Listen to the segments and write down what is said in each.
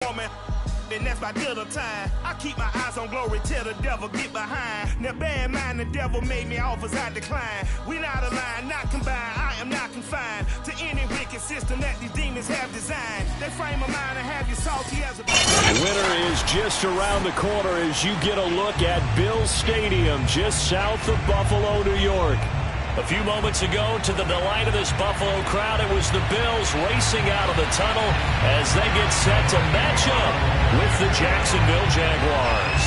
And that's my dinner time. I keep my eyes on glory till the devil get behind. Now bear in mind the devil made me offers I decline. We not aligned, not combined. I am not confined to any wicked system that these demons have designed. They frame a mind and have you salty as a... The winner is just around the corner as you get a look at Bills Stadium just south of Buffalo, New York. A few moments ago, to the delight of this Buffalo crowd, it was the Bills racing out of the tunnel as they get set to match up with the Jacksonville Jaguars.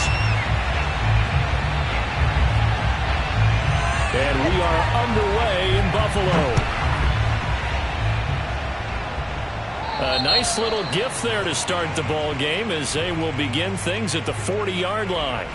And we are underway in Buffalo. A nice little gift there to start the ball game as they will begin things at the 40-yard line.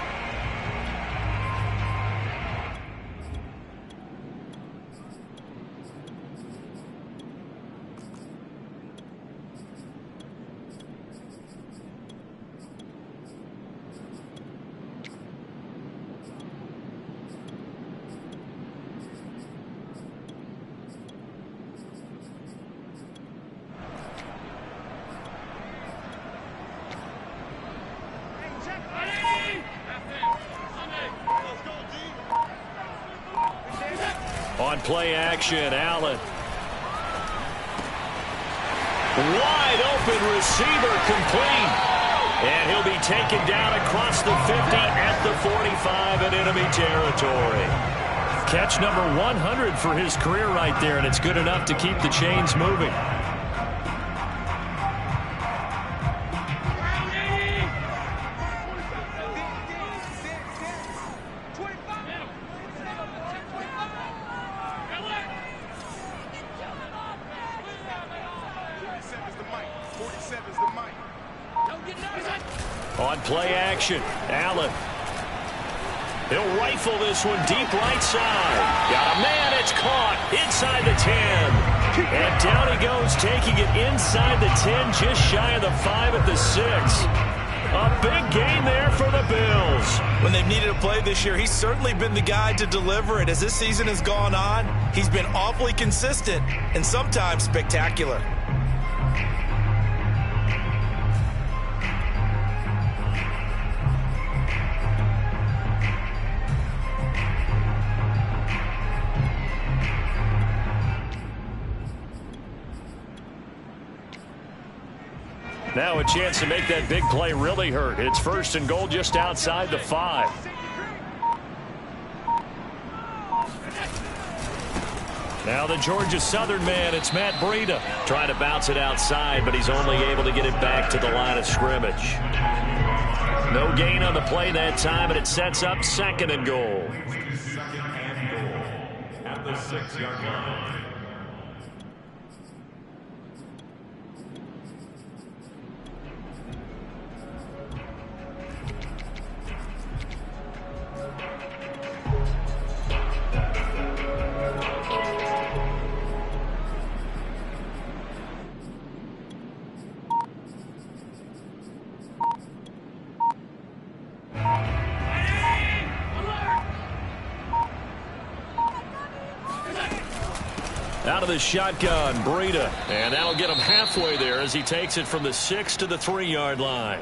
On play action, Allen. Wide open receiver complete. And he'll be taken down across the 50 at the 45 in enemy territory. Catch number 100 for his career right there, and it's good enough to keep the chains moving. On play action, Allen. He'll rifle this one deep right side. Got a man, it's caught inside the 10. And down he goes, taking it inside the 10, just shy of the 5 at the 6. A big gain there for the Bills. When they've needed a play this year, he's certainly been the guy to deliver it. As this season has gone on, he's been awfully consistent and sometimes spectacular. Now a chance to make that big play really hurt. It's 1st and goal just outside the 5. Now the Georgia Southern man, it's Matt Breida. Trying to bounce it outside, but he's only able to get it back to the line of scrimmage. No gain on the play that time, and it sets up 2nd and goal. At the 6-yard line. Out of the shotgun, Breida. And that'll get him halfway there as he takes it from the 6 to the 3-yard line.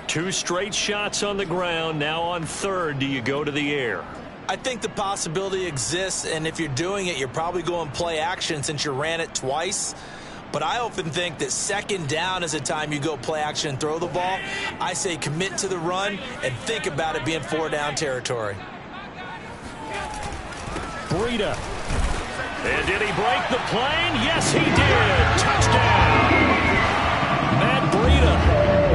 2 straight shots on the ground. Now on 3rd, do you go to the air? I think the possibility exists, and if you're doing it, you're probably going play action since you ran it twice. But I often think that 2nd down is a time you go play action and throw the ball. I say commit to the run and think about it being 4-down territory. Breida. And did he break the plane? Yes, he did. Touchdown. Matt Breida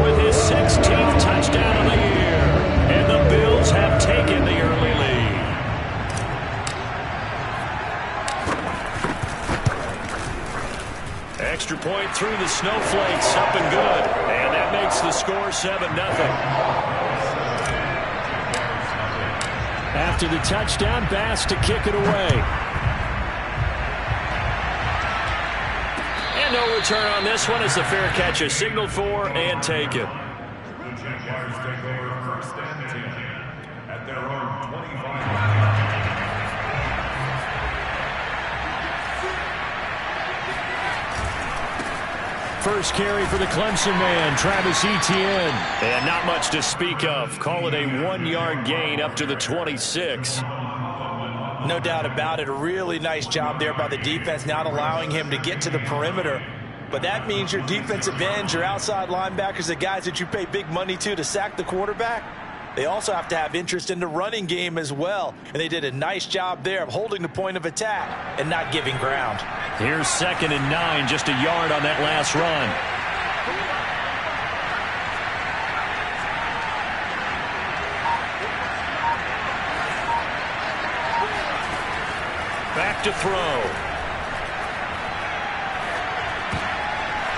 with his 16th touchdown of the year. And the Bills have taken the early lead. Extra point through the snowflakes. Up and good. And that makes the score 7-0. After the touchdown, Bass to kick it away. And no return on this one as the fair catch is signaled for and taken. The Jaguars take over 1st and 10 at their own 25. first carry for the Clemson man, Travis Etienne. And not much to speak of. Call it a 1-yard gain up to the 26. No doubt about it. A really nice job there by the defense, not allowing him to get to the perimeter. But that means your defensive ends, your outside linebackers, the guys that you pay big money to sack the quarterback, they also have to have interest in the running game as well. And they did a nice job there of holding the point of attack and not giving ground. Here's 2nd and 9, just a yard on that last run. Back to throw.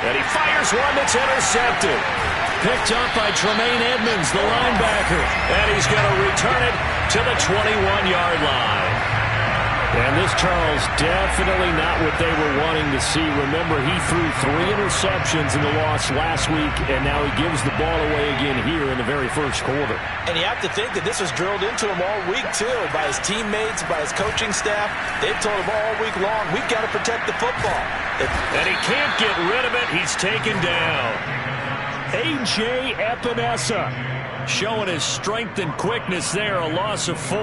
And he fires one that's intercepted. Picked up by Tremaine Edmonds, the linebacker. And he's going to return it to the 21-yard line. And this, Charles, definitely not what they were wanting to see. Remember, he threw 3 interceptions in the loss last week, and now he gives the ball away again here in the very first quarter. And you have to think that this was drilled into him all week, too, by his teammates, by his coaching staff. They've told him all week long, we've got to protect the football. And he can't get rid of it. He's taken down. A.J. Epinesa showing his strength and quickness there, a loss of 4.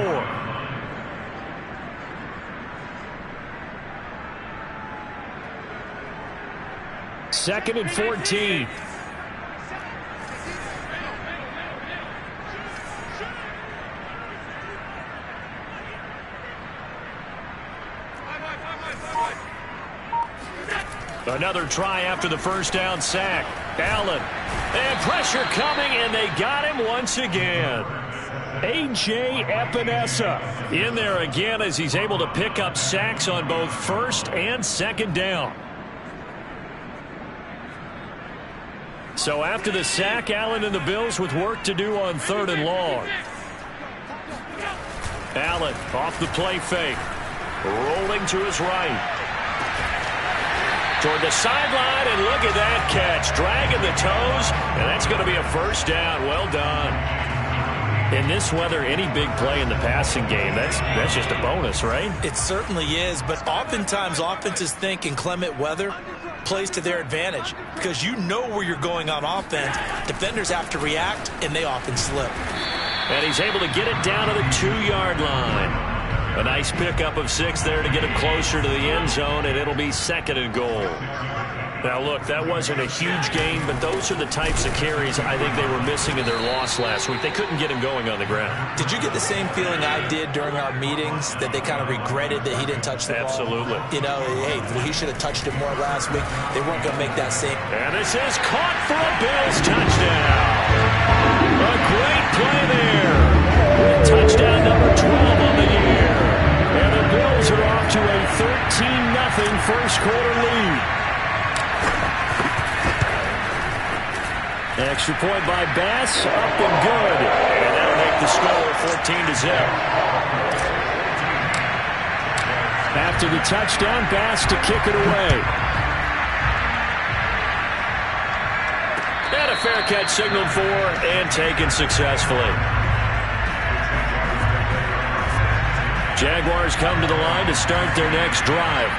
Second and 14. Another try after the first down sack. Allen. And pressure coming, and they got him once again. A.J. Epinesa in there again as he's able to pick up sacks on both first and second down. So after the sack, Allen and the Bills with work to do on 3rd and long. Allen off the play fake. Rolling to his right. Toward the sideline, and look at that catch. Dragging the toes, and that's going to be a first down. Well done. In this weather, any big play in the passing game, that's just a bonus, right? It certainly is, but oftentimes offenses think in clement weather plays to their advantage because you know where you're going on offense. Defenders have to react, and they often slip. And he's able to get it down to the 2-yard line. A nice pickup of 6 there to get him closer to the end zone, and it'll be 2nd and goal. Now, look, that wasn't a huge gain, but those are the types of carries I think they were missing in their loss last week. They couldn't get him going on the ground. Did you get the same feeling I did during our meetings, that they kind of regretted that he didn't touch the ball? Absolutely. You know, hey, he should have touched it more last week. They weren't going to make that same. And this is caught for a Bills touchdown. A great play there. Touchdown number 12 on the year. And the Bills are off to a 13-0 first quarter lead. Extra point by Bass, up and good. And that'll make the score 14-0. After the touchdown, Bass to kick it away. And a fair catch signaled for and taken successfully. Jaguars come to the line to start their next drive.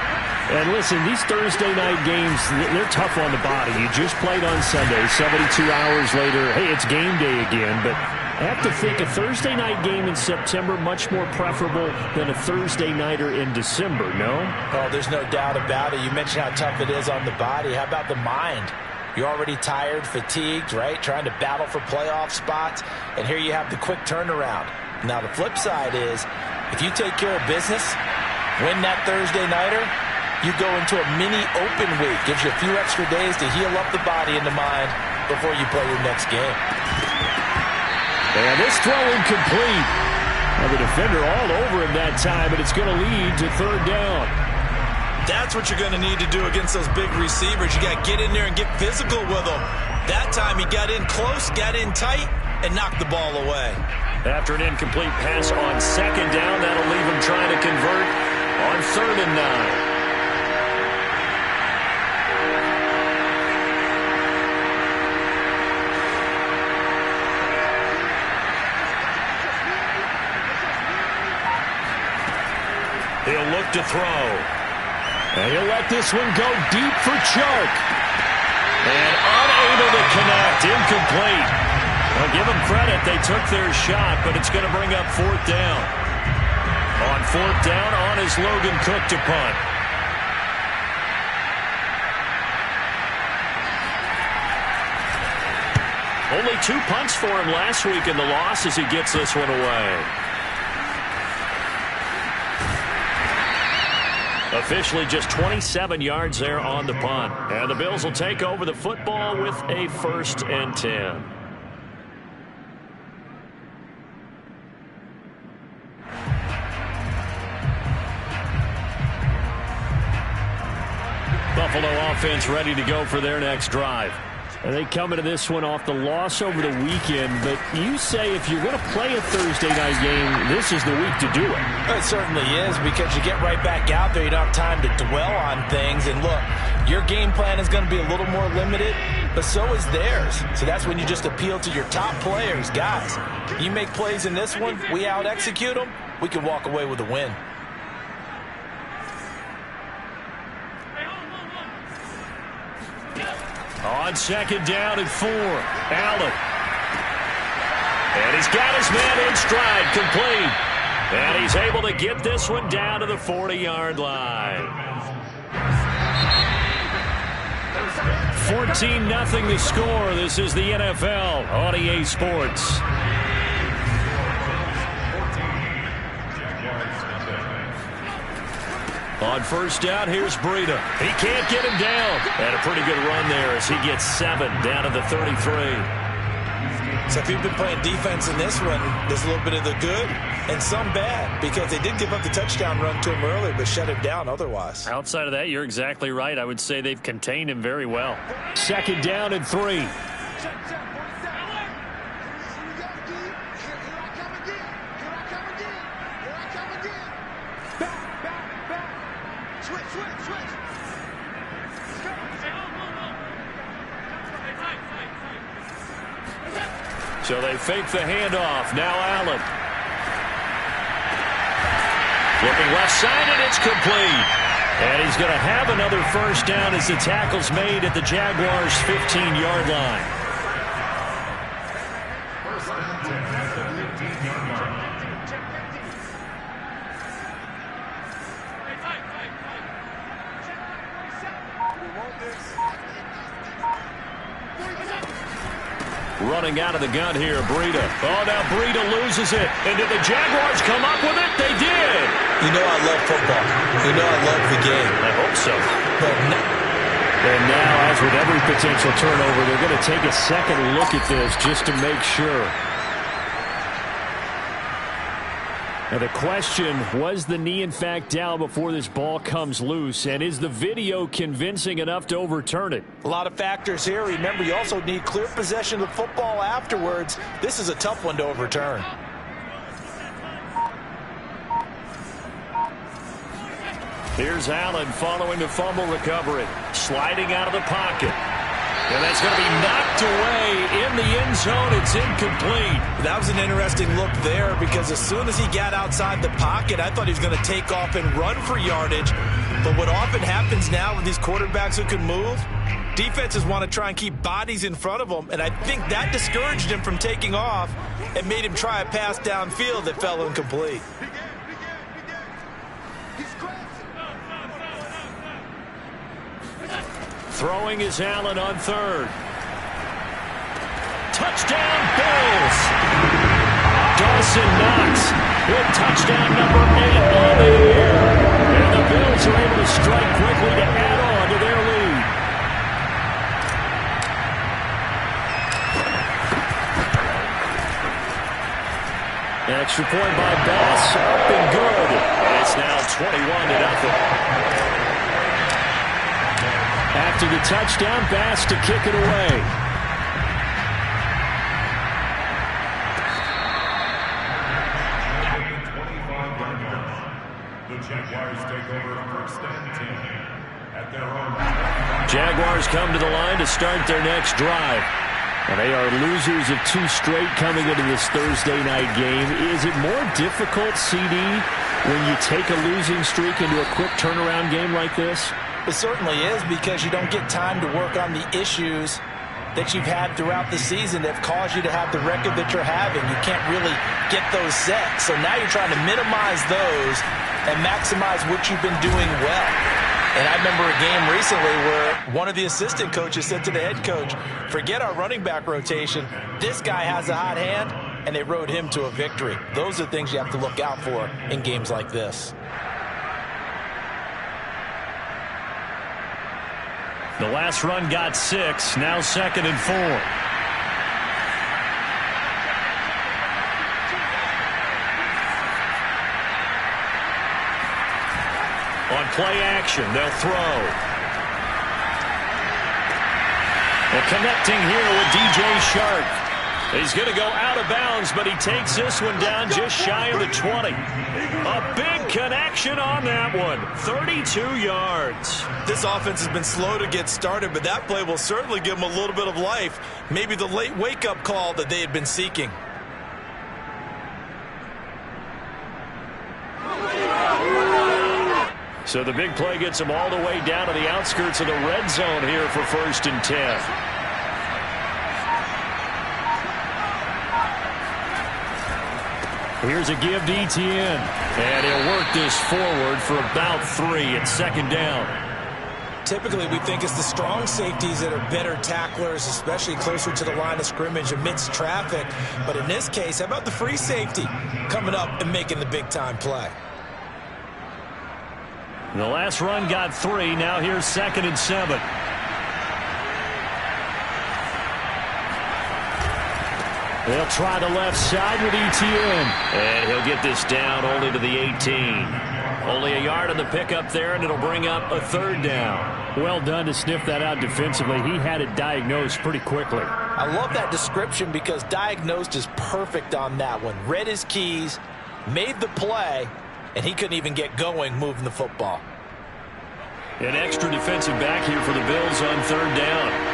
And listen, these Thursday night games, they're tough on the body. You just played on Sunday, 72 hours later, hey, it's game day again. But I have to think a Thursday night game in September much more preferable than a Thursday nighter in December, no? Oh, there's no doubt about it. You mentioned how tough it is on the body. How about the mind? You're already tired, fatigued, right? Trying to battle for playoff spots. And here you have the quick turnaround. Now, the flip side is, if you take care of business, win that Thursday nighter, you go into a mini open week. Gives you a few extra days to heal up the body and the mind before you play your next game. And this throw incomplete. Now the defender all over him that time, but it's going to lead to 3rd down. That's what you're going to need to do against those big receivers. You got to get in there and get physical with them. That time he got in close, got in tight, and knocked the ball away. After an incomplete pass on 2nd down, that'll leave him trying to convert on 3rd and 9. He'll look to throw. And he'll let this one go deep for Chark. And unable to connect. Incomplete. Well, give them credit. They took their shot, but it's going to bring up 4th down. On 4th down, on is Logan Cook to punt. Only 2 punts for him last week in the loss as he gets this one away. Officially just 27 yards there on the punt. And the Bills will take over the football with a 1st and 10. Buffalo offense ready to go for their next drive. And they come into this one off the loss over the weekend, but you say if you're going to play a Thursday night game, this is the week to do it. It certainly is, because you get right back out there. You don't have time to dwell on things. And look, your game plan is going to be a little more limited, but so is theirs. So that's when you just appeal to your top players. Guys, you make plays in this one, we out-execute them, we can walk away with a win. On 2nd down and 4, Allen. And he's got his man in stride, complete. And he's able to get this one down to the 40-yard line. 14-0 the score. This is the NFL on EA Sports. On 1st down, here's Breida. He can't get him down. And a pretty good run there as he gets 7 down to the 33. So if you've been playing defense in this one, there's a little bit of the good and some bad, because they did give up the touchdown run to him earlier, but shut him down otherwise. Outside of that, you're exactly right. I would say they've contained him very well. 2nd down and 3. So they fake the handoff. Now Allen. Looking left side, and it's complete. And he's going to have another 1st down as the tackle's made at the Jaguars' 15-yard line. Running out of the gun here, Breida. Oh, now Breida loses it. And did the Jaguars come up with it? They did. You know I love football. You know I love the game. I hope so. But and now, as with every potential turnover, they're going to take a second look at this just to make sure. Now the question, was the knee in fact down before this ball comes loose? And is the video convincing enough to overturn it? A lot of factors here. Remember, you also need clear possession of the football afterwards. This is a tough one to overturn. Here's Allen following the fumble recovery. Sliding out of the pocket. And that's going to be knocked away in the end zone. It's incomplete. That was an interesting look there, because as soon as he got outside the pocket, I thought he was going to take off and run for yardage. But what often happens now with these quarterbacks who can move, defenses want to try and keep bodies in front of them, and I think that discouraged him from taking off and made him try a pass downfield that fell incomplete. Throwing is Allen on 3rd. Touchdown, Bills! Dawson Knox with touchdown number 8 on the year. And the Bills are able to strike quickly to add on to their lead. Extra point by Bass, up and good. And it's now 21-0. After the touchdown, Bass to kick it away. The Jaguars take over 1st and 10 at their own. Jaguars come to the line to start their next drive. And they are losers of 2 straight coming into this Thursday night game. Is it more difficult, CD, when you take a losing streak into a quick turnaround game like this? It certainly is, because you don't get time to work on the issues that you've had throughout the season that have caused you to have the record that you're having. You can't really get those set. So now you're trying to minimize those and maximize what you've been doing well. And I remember a game recently where one of the assistant coaches said to the head coach, forget our running back rotation. This guy has a hot hand, and they rode him to a victory. Those are things you have to look out for in games like this. The last run got 6, now 2nd and 4. On play action, they'll throw. Well, connecting here with DJ Shark. He's going to go out of bounds, but he takes this one down just shy of the 20. A big connection on that one. 32 yards. This offense has been slow to get started, but that play will certainly give them a little bit of life. Maybe the late wake-up call that they had been seeking. So the big play gets them all the way down to the outskirts of the red zone here for 1st and 10. Here's a give to Etienne. And he'll work this forward for about 3 at 2nd down. Typically, we think it's the strong safeties that are better tacklers, especially closer to the line of scrimmage amidst traffic. But in this case, how about the free safety coming up and making the big-time play? The last run got 3. Now here's 2nd and 7. They'll try the left side with Etienne. And he'll get this down only to the 18. Only a yard on the pickup there, and it'll bring up a 3rd down. Well done to sniff that out defensively. He had it diagnosed pretty quickly. I love that description because diagnosed is perfect on that one. Read his keys, made the play, and he couldn't even get going moving the football. An extra defensive back here for the Bills on 3rd down.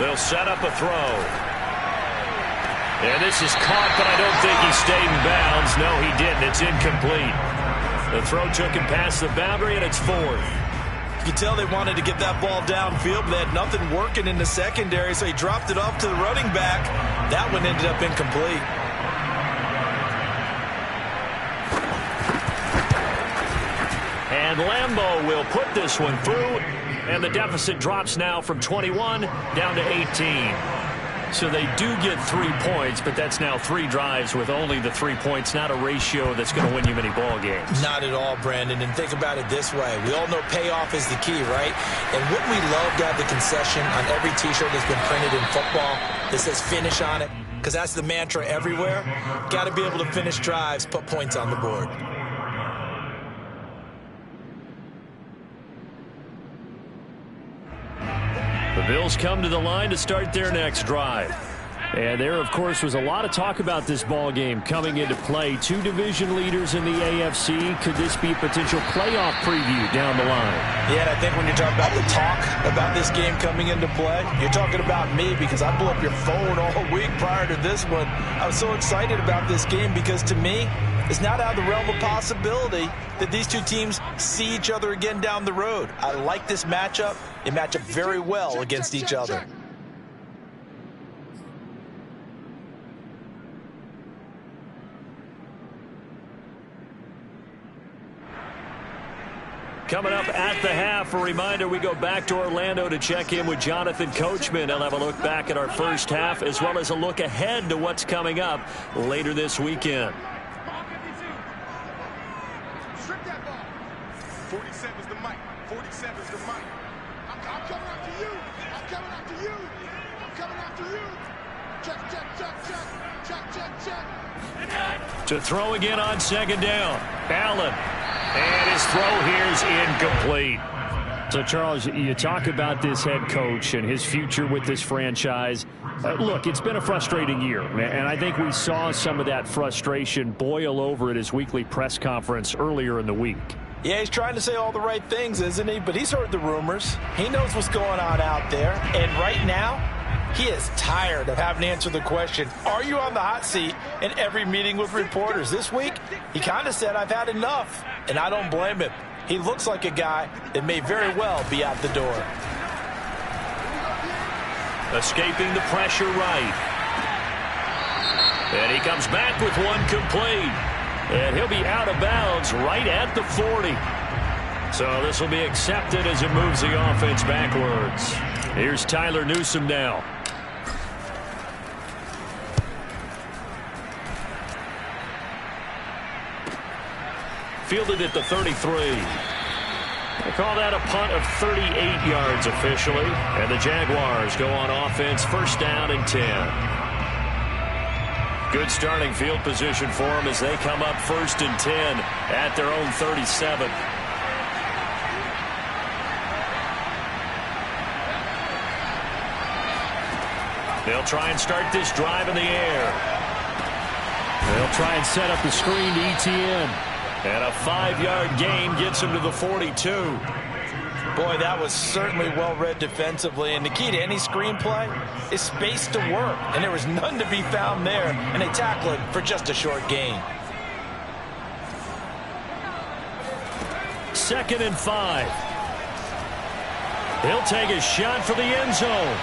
They'll set up a throw. And this is caught, but I don't think he stayed in bounds. No, he didn't. It's incomplete. The throw took him past the boundary, and it's 4th. You can tell they wanted to get that ball downfield, but they had nothing working in the secondary, so he dropped it off to the running back. That one ended up incomplete. And Lambeau will put this one through, and the deficit drops now from 21 down to 18. So they do get 3 points, but that's now 3 drives with only the 3 points, not a ratio that's going to win you many ball games. Not at all, Brandon. And think about it this way. We all know payoff is the key, right? And wouldn't we love to have the concession on every T-shirt that's been printed in football that says finish on it? Because that's the mantra everywhere. Got to be able to finish drives, put points on the board. The Bills come to the line to start their next drive. And there, of course, was a lot of talk about this ball game coming into play. 2 division leaders in the AFC. Could this be a potential playoff preview down the line? Yeah, and I think when you're talking about the talk about this game coming into play, you're talking about me because I blew up your phone all week prior to this one. I was so excited about this game because, to me, it's not out of the realm of possibility that these two teams see each other again down the road. I like this matchup. They match up very well against each other. Coming up at the half, a reminder, we go back to Orlando to check in with Jonathan Coachman. He'll have a look back at our first half as well as a look ahead to what's coming up later this weekend. 47's the mic. 47's the mic. I'm coming after you. I'm coming after you. I'm coming after you. Check, check, check, check. Check, check, check. To throw again on 2nd down. Allen. And his throw here is incomplete. So, Charles, you talk about this head coach and his future with this franchise. Look, it's been a frustrating year, and I think we saw some of that frustration boil over at his weekly press conference earlier in the week. Yeah, he's trying to say all the right things, isn't he? But he's heard the rumors. He knows what's going on out there. And right now, he is tired of having to answer the question, are you on the hot seat, in every meeting with reporters. This week, he kind of said, I've had enough. And I don't blame him. He looks like a guy that may very well be out the door. Escaping the pressure right. And he comes back with one complete. And he'll be out of bounds right at the 40. So this will be accepted as it moves the offense backwards. Here's Tyler Newsome now. Fielded at the 33. They call that a punt of 38 yards officially. And the Jaguars go on offense, first down and 10. Good starting field position for them as they come up first and 10 at their own 37. They'll try and start this drive in the air. They'll try and set up the screen to ETN. And a 5-yard gain gets him to the 42. Boy, that was certainly well read defensively. And the key to any screenplay is space to work. And there was none to be found there. And they tackle it for just a short gain. 2nd and 5. He'll take a shot for the end zone.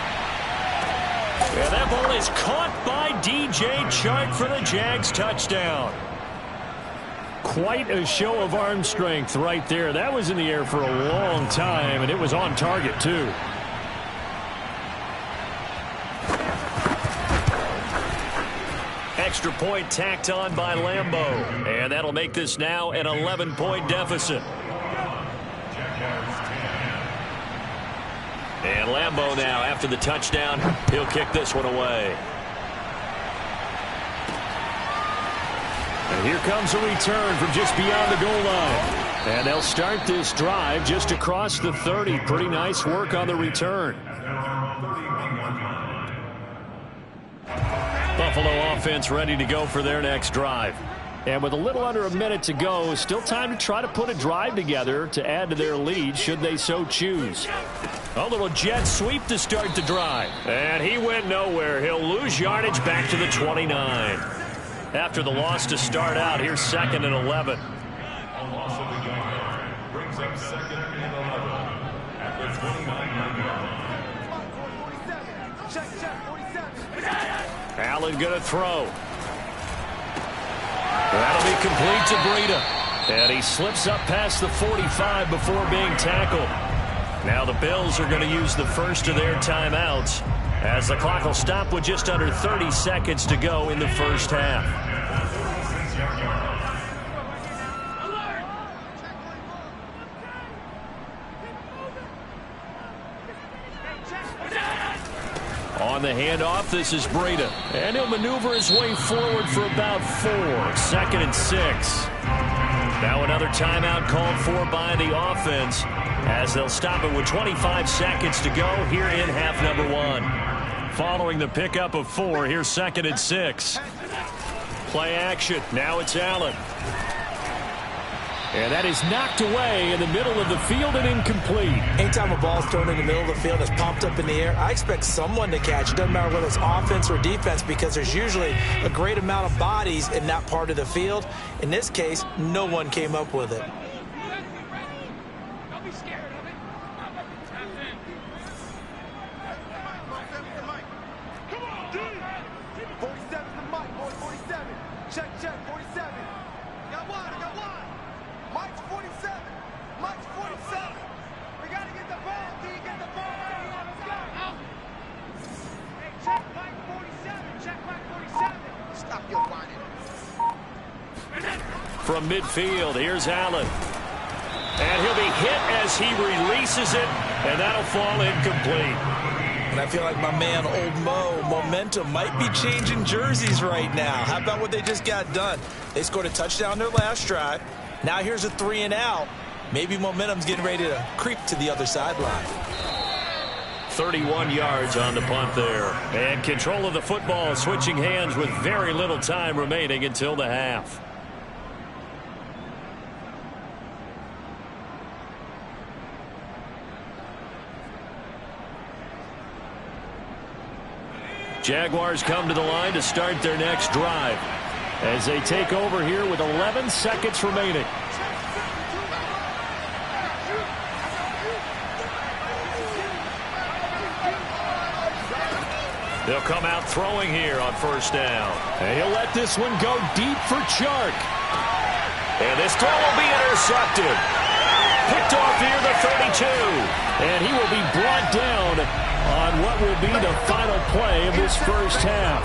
And that ball is caught by DJ Chark for the Jags touchdown. Quite a show of arm strength right there. That was in the air for a long time, and it was on target, too. Extra point tacked on by Lambo. And that'll make this now an 11-point deficit. And Lambo now, after the touchdown, he'll kick this one away. And here comes a return from just beyond the goal line. And they'll start this drive just across the 30. Pretty nice work on the return. Buffalo offense ready to go for their next drive. And with a little under a minute to go, still time to try to put a drive together to add to their lead should they so choose. A little jet sweep to start the drive. And he went nowhere. He'll lose yardage back to the 29. After the loss to start out, here's 2nd and 11. A loss of the yard brings up 2nd and 11 at the 29-yard line. Allen going to throw. That'll be complete to Breida. And he slips up past the 45 before being tackled. Now the Bills are going to use the first of their timeouts as the clock will stop with just under 30 seconds to go in the first half. On the handoff, this is Breida. And he'll maneuver his way forward for about 4. 2nd and 6. Now another timeout called for by the offense as they'll stop it with 25 seconds to go here in half number 1. Following the pickup of 4, here's 2nd and 6. Play action. Now it's Allen. And that is knocked away in the middle of the field and incomplete. Anytime a ball's thrown in the middle of the field, it's pumped up in the air, I expect someone to catch. It doesn't matter whether it's offense or defense because there's usually a great amount of bodies in that part of the field. In this case, no one came up with it. Don't be scared of it. Come on, dude. 47 to Mike, boy, 47. Check, 47. Got one. Mike's 47. Mike's 47. We got to get the ball, D. Get the ball. Let's go. Hey, check Mike 47. Check Mike 47. Stop your whining. From midfield, here's Allen. And he'll be hit as he releases it, and that'll fall incomplete. And I feel like my man, Old Mo, momentum might be changing jerseys right now. How about what they just got done? They scored a touchdown their last drive. Now here's a 3 and out. Maybe momentum's getting ready to creep to the other sideline. 31 yards on the punt there. And control of the football switching hands with very little time remaining until the half. Jaguars come to the line to start their next drive as they take over here with 11 seconds remaining. They'll come out throwing here on first down. And he'll let this one go deep for Chark. And this throw will be intercepted. Picked off here the 32. And he will be brought down on what will be the final play of this first half.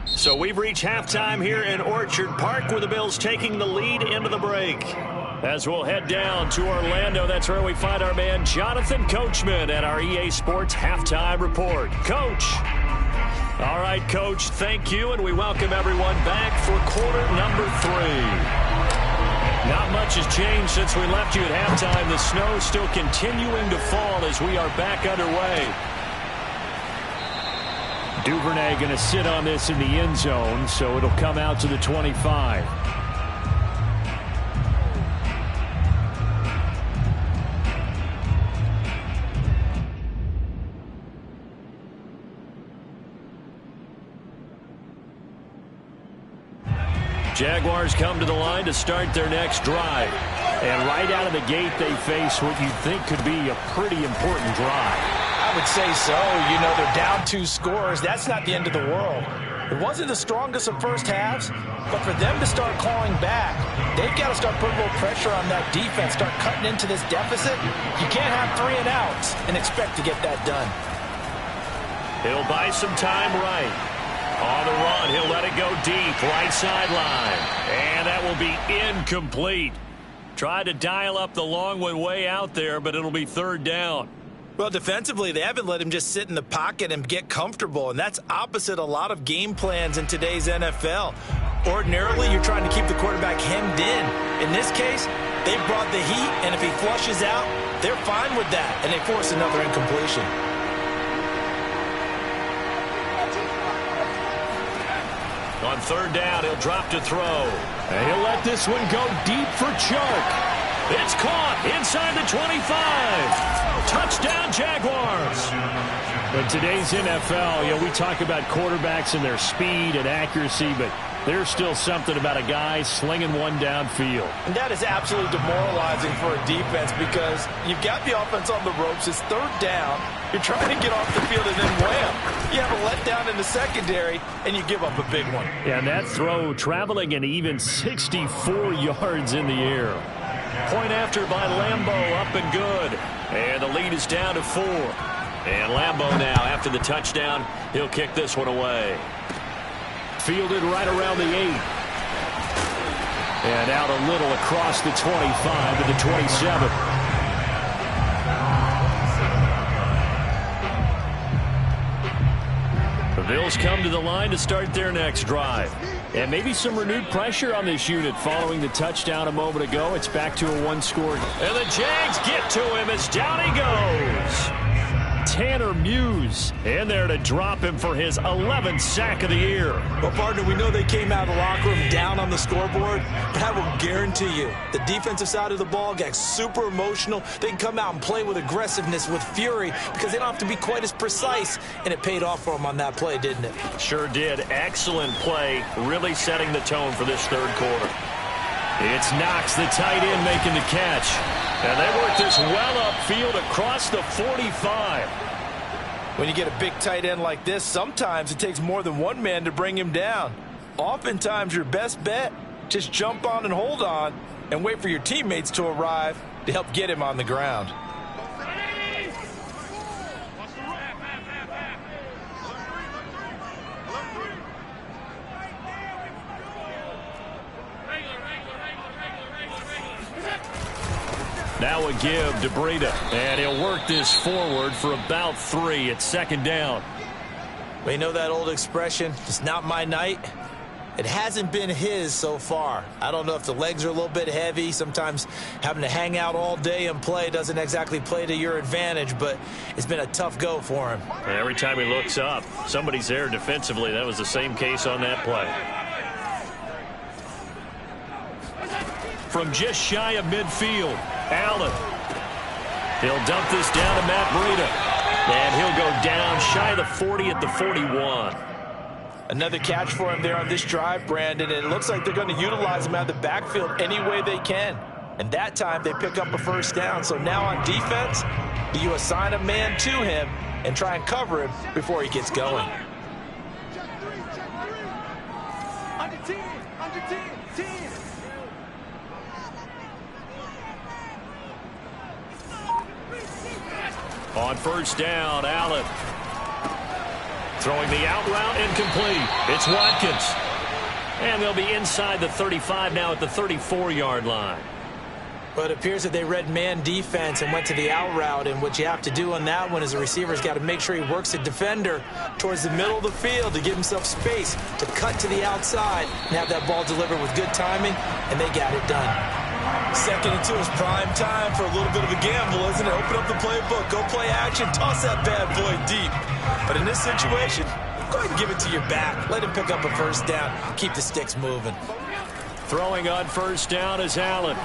So we've reached halftime here in Orchard Park with the Bills taking the lead into the break. As we'll head down to Orlando, that's where we find our man Jonathan Coachman at our EA Sports Halftime Report. Coach. All right, Coach, thank you, and we welcome everyone back for quarter number 3. Not much has changed since we left you at halftime. The snow still continuing to fall as we are back underway. Duvernay going to sit on this in the end zone, so it'll come out to the 25. Jaguars come to the line to start their next drive. And right out of the gate, they face what you'd think could be a pretty important drive. I would say so. You know, they're down 2 scores. That's not the end of the world. It wasn't the strongest of first halves, but for them to start clawing back, they've got to start putting a little pressure on that defense, start cutting into this deficit. You can't have 3 and outs and expect to get that done. He'll buy some time right. On the run, he'll let it go deep, right sideline. And that will be incomplete. Tried to dial up the long one way out there, but it'll be 3rd down. Well, defensively, they haven't let him just sit in the pocket and get comfortable, and that's opposite a lot of game plans in today's NFL. Ordinarily, you're trying to keep the quarterback hemmed in. In this case, they brought the heat, and if he flushes out, they're fine with that, and they force another incompletion. On 3rd down, he'll drop to throw. And he'll let this one go deep for Chark. It's caught inside the 25. Touchdown, Jaguars. In today's NFL, we talk about quarterbacks and their speed and accuracy, but there's still something about a guy slinging one downfield. And that is absolutely demoralizing for a defense because you've got the offense on the ropes. It's 3rd down. You're trying to get off the field and then wham. You have a letdown in the secondary, and you give up a big one. Yeah, and that throw traveling an even 64 yards in the air. Point after by Lambeau, up and good. And the lead is down to 4. And Lambeau now, after the touchdown, he'll kick this one away. Fielded right around the 8. And out a little across the 25 to the 27. The Bills come to the line to start their next drive. And maybe some renewed pressure on this unit following the touchdown a moment ago. It's back to a 1-score. And the Jags get to him as down he goes. Tanner Muse in there to drop him for his 11th sack of the year. Well, partner, we know they came out of the locker room down on the scoreboard, but I will guarantee you the defensive side of the ball got super emotional. They can come out and play with aggressiveness, with fury, because they don't have to be quite as precise, and it paid off for them on that play, didn't it? Sure did. Excellent play, really setting the tone for this 3rd quarter. It's Knox, the tight end, making the catch. And they work this well upfield across the 45. When you get a big tight end like this, sometimes it takes more than one man to bring him down. Oftentimes, your best bet, just jump on and hold on and wait for your teammates to arrive to help get him on the ground. Now a give to Breida, and he'll work this forward for about 3 at 2nd down. We know that old expression, it's not my night. It hasn't been his so far. I don't know if the legs are a little bit heavy. Sometimes having to hang out all day and play doesn't exactly play to your advantage, but it's been a tough go for him. And every time he looks up, somebody's there defensively. That was the same case on that play. From just shy of midfield, Allen. He'll dump this down to Matt Breida. And he'll go down shy of the 40 at the 41. Another catch for him there on this drive, Brandon, and it looks like they're going to utilize him out of the backfield any way they can. And that time they pick up a first down. So now on defense, do you assign a man to him and try and cover him before he gets going? Check three. Under 10, under 10, 10. On first down, Allen. Throwing the out route incomplete. It's Watkins. And they'll be inside the 35 now at the 34-yard line. But it appears that they read man defense and went to the out route. And what you have to do on that one is the receiver's got to make sure he works the defender towards the middle of the field to give himself space to cut to the outside and have that ball delivered with good timing, and they got it done. Second and 2 is prime time for a little bit of a gamble, isn't it? Open up the playbook, go play action, toss that bad boy deep. But in this situation, go ahead and give it to your back. Let him pick up a first down. Keep the sticks moving. Throwing on first down is Allen.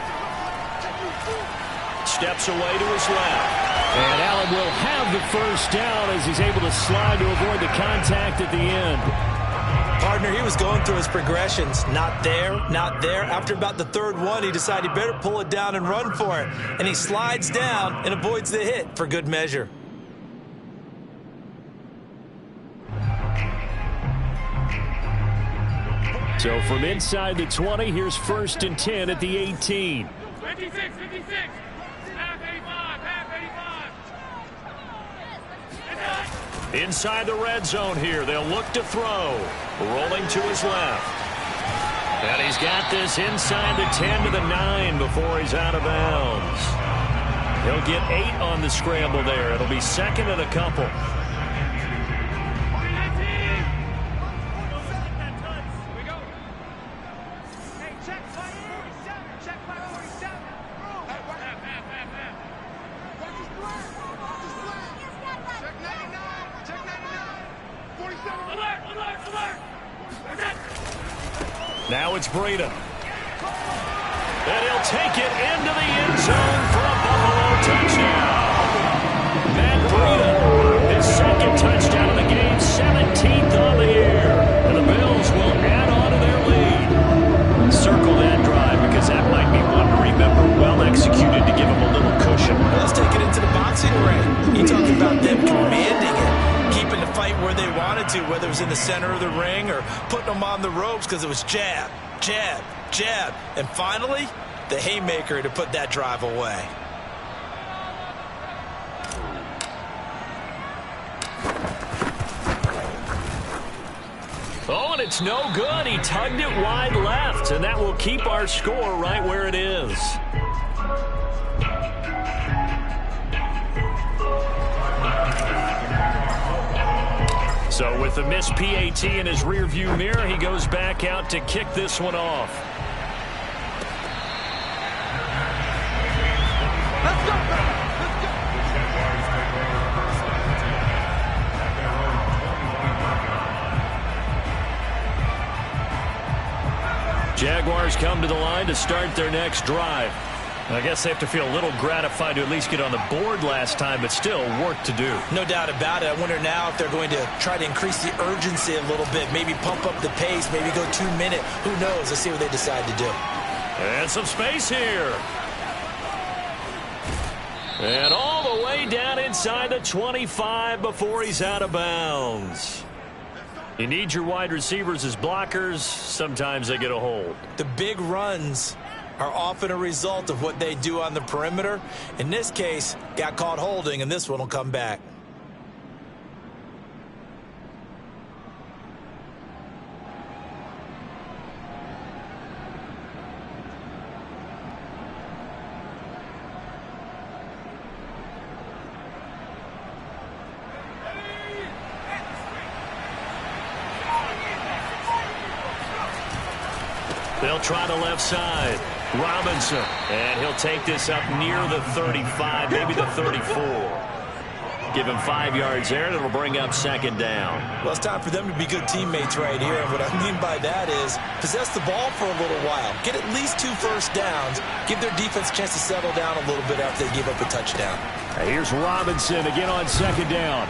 Steps away to his left. And Allen will have the first down as he's able to slide to avoid the contact at the end. Partner, he was going through his progressions. Not there, not there. After about the third one, he decided he better pull it down and run for it. And he slides down and avoids the hit for good measure. So from inside the 20, here's first and 10 at the 18. 56, 56. Half 85, half 85. Inside the red zone here. They'll look to throw. Rolling to his left. And he's got this inside the 10 to the 9 before he's out of bounds. He'll get 8 on the scramble there. It'll be second and a couple. Now it's Breida. And he'll take it into the end zone for a Buffalo touchdown. Matt Breida, his second touchdown of the game, 17th on the year. And the Bills will add on to their lead. Circle that drive because that might be one to remember. Well executed to give him a little cushion. Let's take it into the boxing ring. You talk about them commanding it. Keeping the fight where they wanted to, whether it was in the center of the ring or putting them on the ropes because it was jab, jab, jab. And finally, the haymaker to put that drive away. Oh, and it's no good. He tugged it wide left, and that will keep our score right where it is. So with the missed PAT in his rearview mirror, he goes back out to kick this one off. Let's go, Jaguars come to the line to start their next drive. I guess they have to feel a little gratified to at least get on the board last time, but still work to do. No doubt about it. I wonder now if they're going to try to increase the urgency a little bit, maybe pump up the pace, maybe go 2 minute. Who knows? Let's see what they decide to do. And some space here. And all the way down inside the 25 before he's out of bounds. You need your wide receivers as blockers. Sometimes they get a hold. The big runs are often a result of what they do on the perimeter. In this case, got caught holding, and this one will come back. They'll try the left side. Robinson. And he'll take this up near the 35, maybe the 34. Give him 5 yards there, and it'll bring up second down. Well, it's time for them to be good teammates right here. And what I mean by that is possess the ball for a little while. Get at least 2 first downs. Give their defense a chance to settle down a little bit after they give up a touchdown. Here's Robinson again on second down.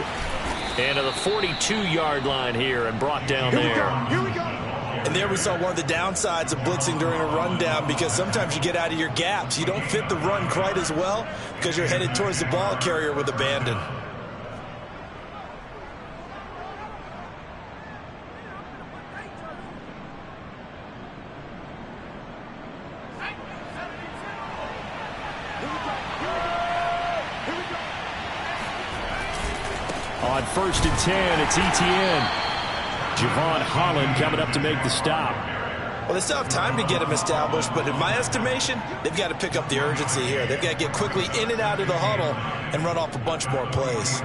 And to the 42-yard line here and brought down there. Here we go. And there we saw one of the downsides of blitzing during a rundown, because sometimes you get out of your gaps. You don't fit the run quite as well because you're headed towards the ball carrier with abandon. On 1st and 10, it's ETN. Javon Holland coming up to make the stop. Well, they still have time to get him established, but in my estimation, they've got to pick up the urgency here. They've got to get quickly in and out of the huddle and run off a bunch more plays.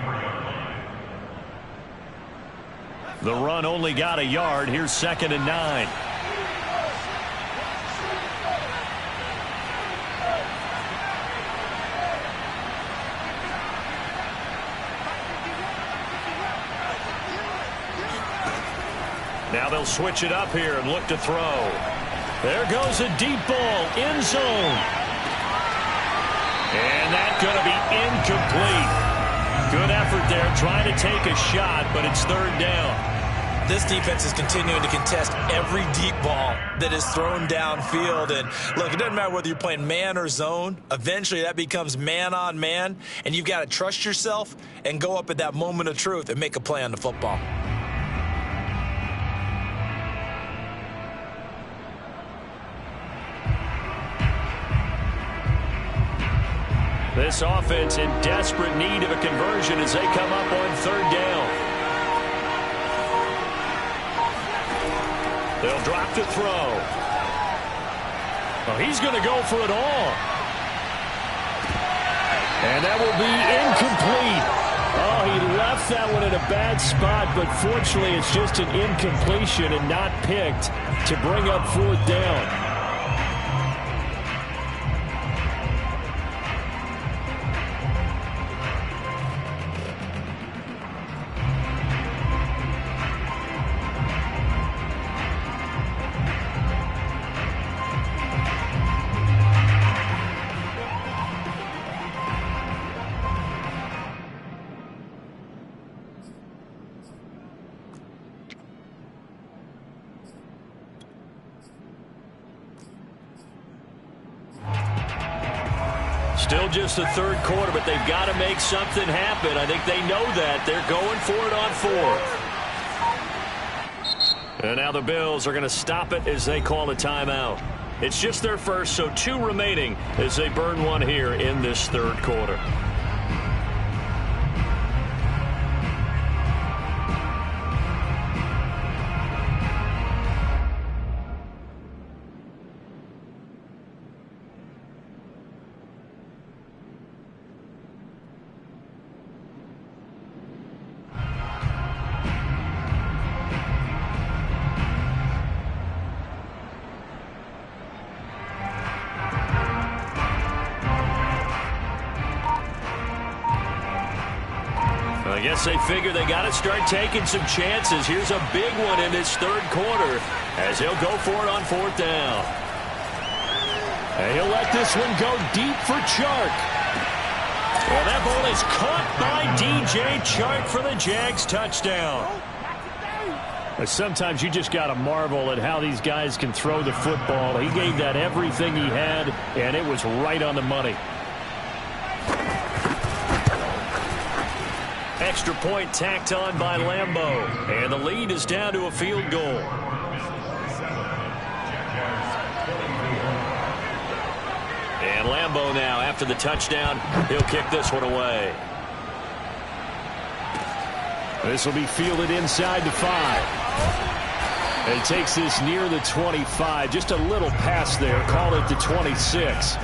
The run only got a yard. Here's 2nd and 9. Now they'll switch it up here and look to throw. There goes a deep ball, end zone. And that's going to be incomplete. Good effort there, trying to take a shot, but it's 3rd down. This defense is continuing to contest every deep ball that is thrown downfield. And look, it doesn't matter whether you're playing man or zone. Eventually that becomes man on man, and you've got to trust yourself and go up at that moment of truth and make a play on the football. This offense in desperate need of a conversion as they come up on 3rd down. They'll drop to throw. Well, he's going to go for it all. And that will be incomplete. Oh, he left that one in a bad spot, but fortunately it's just an incompletion and not picked to bring up 4th down. Still just the 3rd quarter, but they've got to make something happen. I think they know that. They're going for it on 4th. And now the Bills are going to stop it as they call a timeout. It's just their first, so 2 remaining as they burn one here in this 3rd quarter. I guess they figure they got to start taking some chances. Here's a big one in this 3rd quarter as he'll go for it on 4th down. And he'll let this one go deep for Chark. Well, that ball is caught by DJ Chark for the Jags touchdown. Sometimes you just got to marvel at how these guys can throw the football. He gave that everything he had, and it was right on the money. Extra point tacked on by Lambeau. And the lead is down to a field goal. And Lambeau now, after the touchdown, he'll kick this one away. This will be fielded inside the 5. And he takes this near the 25. Just a little pass there. Call it the 26.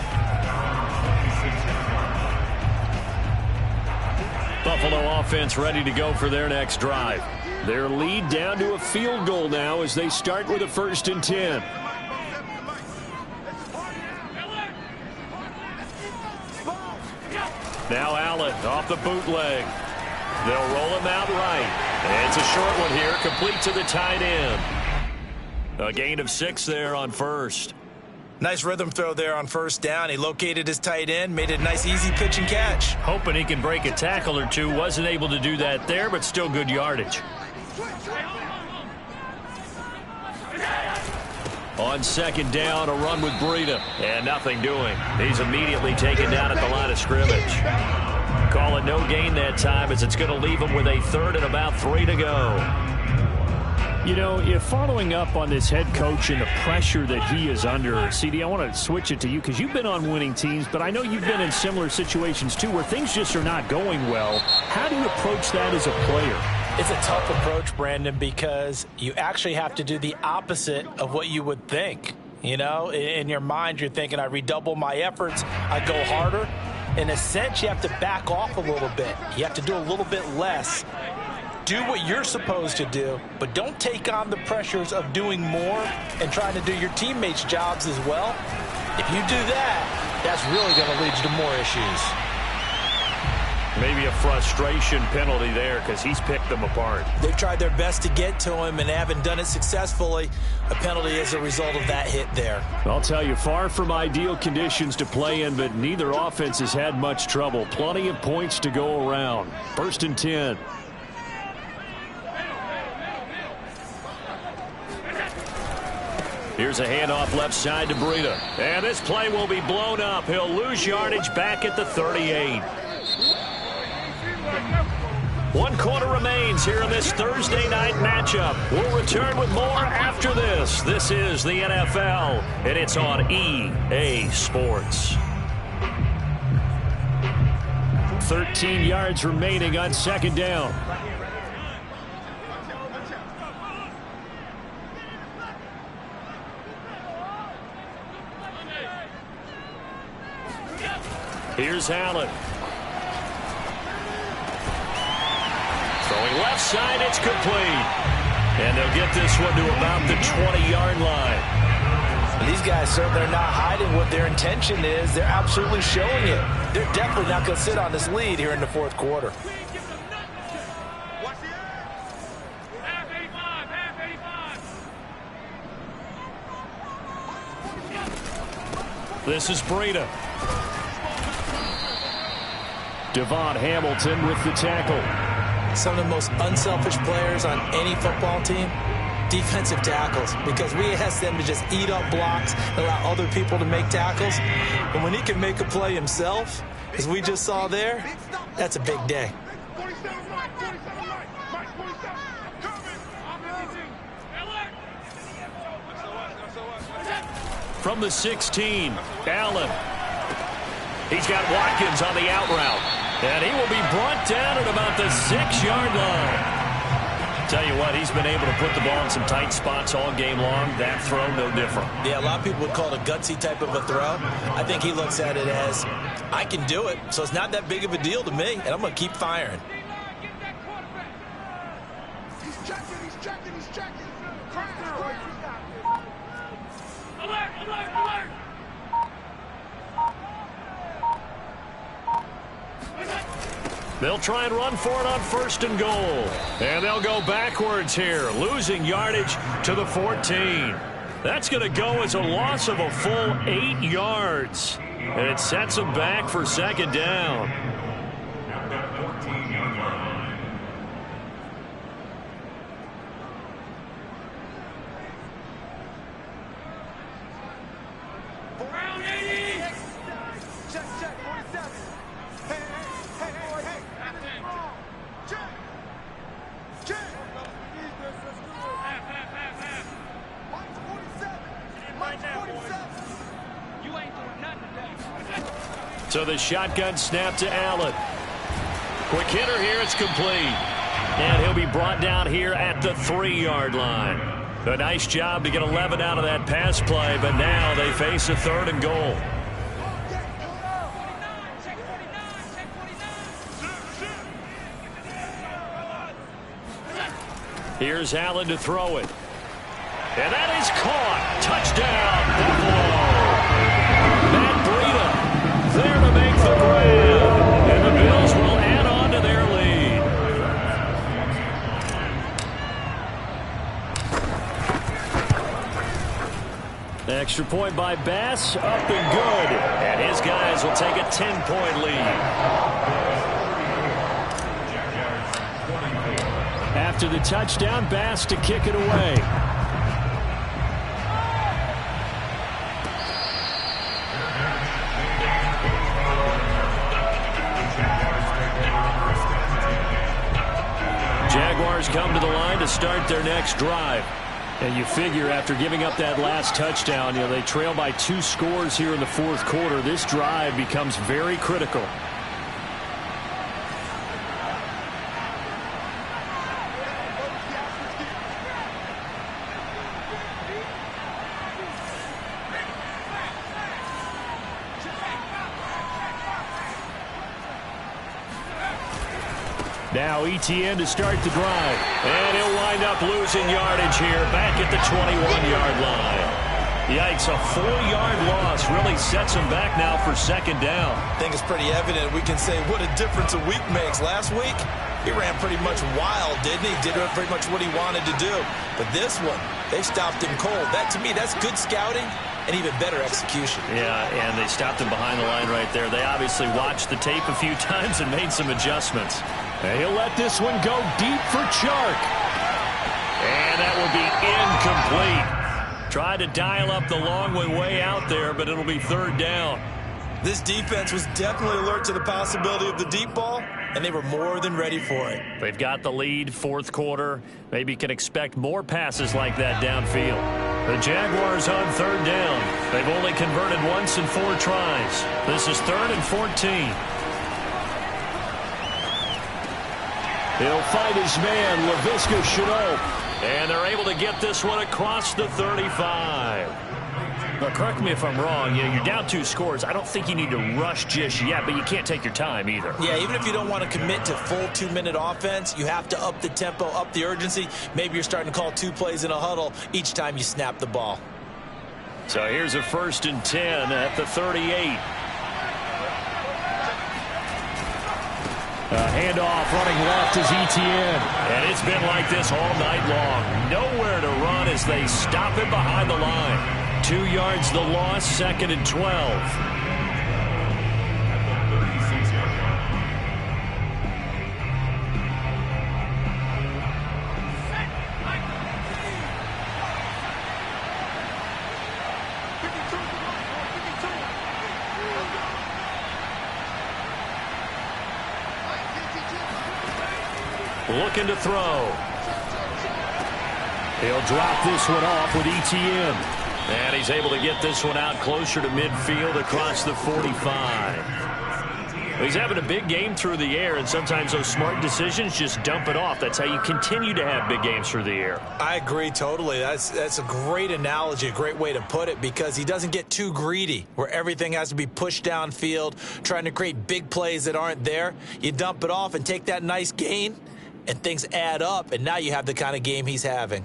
Buffalo offense ready to go for their next drive. Their lead down to a field goal now as they start with a 1st and 10. Now Allen off the bootleg. They'll roll him out right. And it's a short one here, complete to the tight end. A gain of 6 there on first. Nice rhythm throw there on first down. He located his tight end, made it a nice easy pitch and catch. Hoping he can break a tackle or two. Wasn't able to do that there, but still good yardage. On second down, a run with Breida. And nothing doing. He's immediately taken down at the line of scrimmage. Call it no gain that time as it's going to leave him with a third and about 3 to go. You know, if following up on this head coach and the pressure that he is under, CD, I want to switch it to you because you've been on winning teams, but I know you've been in similar situations too where things just are not going well. How do you approach that as a player? It's a tough approach, Brandon, because you actually have to do the opposite of what you would think. You know, in your mind, you're thinking, I redouble my efforts, I go harder. In a sense, you have to back off a little bit. You have to do a little bit less. Do what you're supposed to do, but don't take on the pressures of doing more and trying to do your teammates' jobs as well. If you do that, that's really going to lead you to more issues. Maybe a frustration penalty there because he's picked them apart. They've tried their best to get to him and haven't done it successfully. A penalty as a result of that hit there. I'll tell you, far from ideal conditions to play in, but neither offense has had much trouble. Plenty of points to go around. 1st and 10. Here's a handoff left side to Breida. And this play will be blown up. He'll lose yardage back at the 38. 1 quarter remains here in this Thursday night matchup. We'll return with more after this. This is the NFL, and it's on EA Sports. 13 yards remaining on second down. Here's Allen. Throwing left side, it's complete. And they'll get this one to about the 20-yard line. These guys certainly are not hiding what their intention is. They're absolutely showing it. They're definitely not going to sit on this lead here in the 4th quarter. This is Breida. Devon Hamilton with the tackle. Some of the most unselfish players on any football team, defensive tackles, because we ask them to just eat up blocks, allow other people to make tackles. But when he can make a play himself, as we just saw there, that's a big day. From the 16, Allen. He's got Watkins on the out route. And he will be brought down at about the 6-yard line. Tell you what, he's been able to put the ball in some tight spots all game long. That throw, no different. Yeah, a lot of people would call it a gutsy type of a throw. I think he looks at it as, I can do it, so it's not that big of a deal to me, and I'm going to keep firing. He's checking, he's checking, he's checking. Alert, alert, alert! They'll try and run for it on 1st and goal. And they'll go backwards here, losing yardage to the 14. That's going to go as a loss of a full 8 yards. And it sets them back for 2nd down. At that 14-yard line. Round 80! Check, check, 47. Hey, hey, hey, hey, hey. Check. Check. Mike's 47. Mike's 47. You ain't doing nothing today. So the shotgun snap to Allen. Quick hitter here, it's complete. And he'll be brought down here at the 3-yard line. A nice job to get 11 out of that pass play, but now they face a 3rd and goal. Here's Allen to throw it. And that is caught. Touchdown, Buffalo. Matt Breida there to make the grab. And the Bills will add on to their lead. Extra point by Bass, up and good. And his guys will take a 10-point lead. After the touchdown, Bass to kick it away. Jaguars come to the line to start their next drive. And you figure after giving up that last touchdown, they trail by 2 scores here in the fourth quarter. This drive becomes very critical. Now Etienne to start the drive. And he'll wind up losing yardage here back at the 21-yard line. Yikes, a 4-yard loss really sets him back now for second down. I think it's pretty evident. We can say what a difference a week makes. Last week, he ran pretty much wild, didn't he? Did pretty much what he wanted to do. But this one, they stopped him cold. That, to me, that's good scouting and even better execution. Yeah, and they stopped him behind the line right there. They obviously watched the tape a few times and made some adjustments. And he'll let this one go deep for Chark. And that will be incomplete. Tried to dial up the long one way out there, but it'll be third down. This defense was definitely alert to the possibility of the deep ball, and they were more than ready for it. They've got the lead, fourth quarter. Maybe can expect more passes like that downfield. The Jaguars on third down. They've only converted once in 4 tries. This is 3rd and 14. He'll fight his man, Laviska Shenault. And they're able to get this one across the 35. Now, correct me if I'm wrong. You're down 2 scores. I don't think you need to rush just yet, but you can't take your time either. Yeah, even if you don't want to commit to full 2-minute offense, you have to up the tempo, up the urgency. Maybe you're starting to call 2 plays in a huddle each time you snap the ball. So here's a 1st and 10 at the 38. Handoff running left is Etienne. And it's been like this all night long. Nowhere to run as they stop him behind the line. 2 yards the loss, 2nd and 12. Looking to throw. He'll drop this one off with Etienne. And he's able to get this one out closer to midfield across the 45. He's having a big game through the air, and sometimes those smart decisions just dump it off. That's how you continue to have big games through the air. I agree totally. That's a great analogy, a great way to put it, because he doesn't get too greedy where everything has to be pushed downfield, trying to create big plays that aren't there. You dump it off and take that nice gain, and things add up, and now you have the kind of game he's having.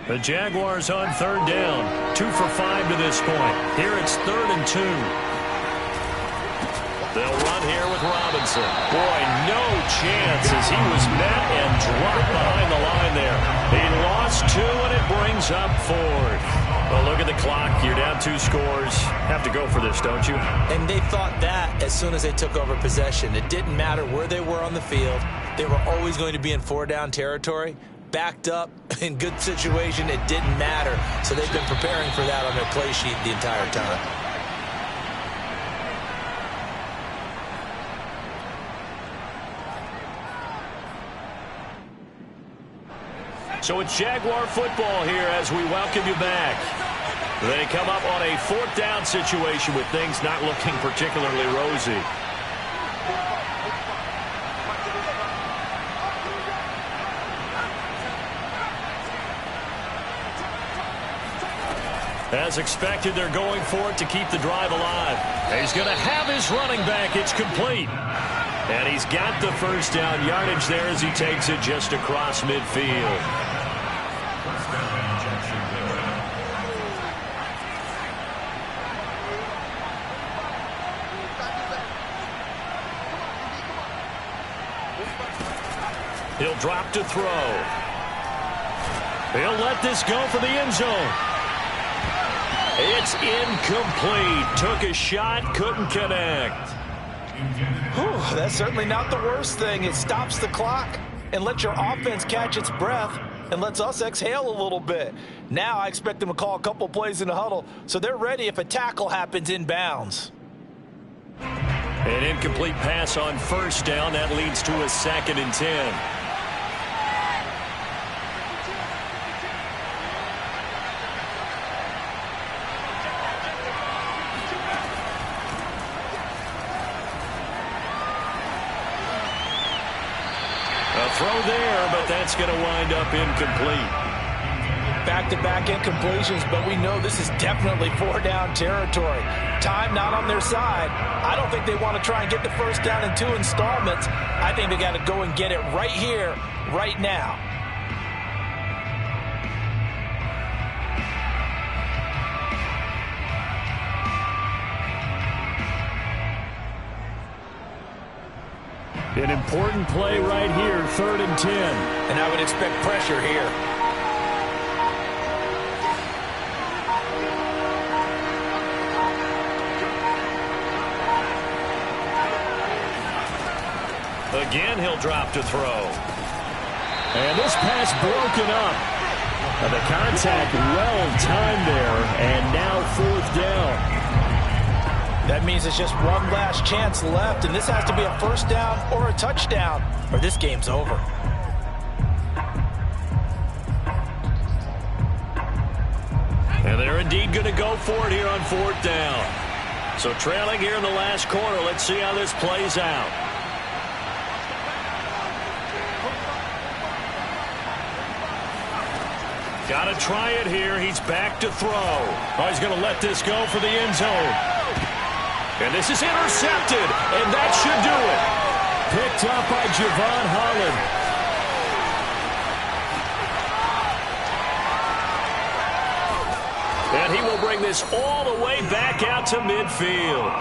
The Jaguars on third down. 2 for 5 to this point. Here it's 3rd and 2. They'll run here with Robinson. Boy, no chance as he was met and dropped behind the line there. He lost 2, and it brings up 4th. Well, look at the clock. You're down 2 scores. Have to go for this, don't you? And they thought that as soon as they took over possession. It didn't matter where they were on the field. They were always going to be in 4-down territory. Backed up, in good situation, it didn't matter. So they've been preparing for that on their play sheet the entire time. So it's Jaguar football here as we welcome you back. They come up on a 4th down situation with things not looking particularly rosy. As expected, they're going for it to keep the drive alive. He's going to have his running back. It's complete. And he's got the first down yardage there as he takes it just across midfield. He'll drop to throw. He'll let this go for the end zone. It's incomplete. Took a shot, couldn't connect. Whew, that's certainly not the worst thing. It stops the clock and lets your offense catch its breath and lets us exhale a little bit. Now I expect them to call a couple plays in the huddle so they're ready if a tackle happens inbounds. An incomplete pass on first down. That leads to a 2nd and 10. Throw there, but that's going to wind up incomplete. Back-to-back incompletions, but we know this is definitely 4-down territory. Time not on their side. I don't think they want to try and get the first down in 2 installments. I think they got to go and get it right here, right now. An important play right here, 3rd and 10. And I would expect pressure here. Again, he'll drop to throw. And this pass broken up. And the contact well timed there, and now 4th down. That means it's just one last chance left, and this has to be a first down or a touchdown, or this game's over. And they're indeed going to go for it here on 4th down. So trailing here in the last quarter, let's see how this plays out. Got to try it here. He's back to throw. Oh, he's going to let this go for the end zone. And this is intercepted, and that should do it. Picked up by Javon Holland. And he will bring this all the way back out to midfield.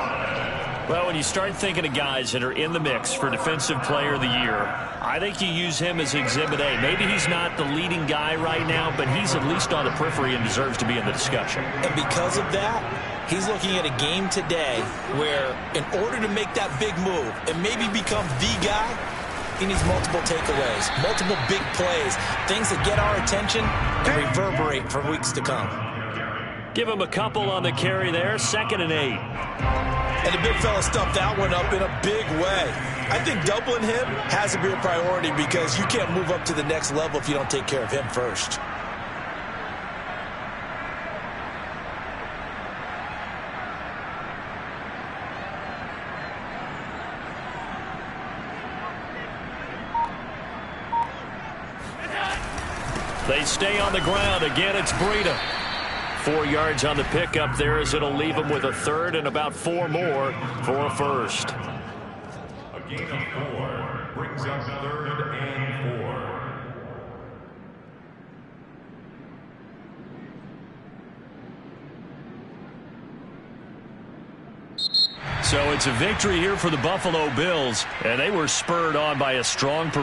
Well, when you start thinking of guys that are in the mix for Defensive Player of the Year, I think you use him as Exhibit A. Maybe he's not the leading guy right now, but he's at least on the periphery and deserves to be in the discussion. And because of that, he's looking at a game today where in order to make that big move and maybe become the guy, he needs multiple takeaways, multiple big plays, things that get our attention and reverberate for weeks to come. Give him a couple on the carry there, 2nd and 8. And the big fella stuffed that one up in a big way. I think doubling him has to be a priority because you can't move up to the next level if you don't take care of him first. They stay on the ground. Again, it's Breida. 4 yards on the pickup there as it'll leave him with a 3rd and about 4 more for a first. A gain of 4 brings up 3rd and 4. So it's a victory here for the Buffalo Bills, and they were spurred on by a strong performance.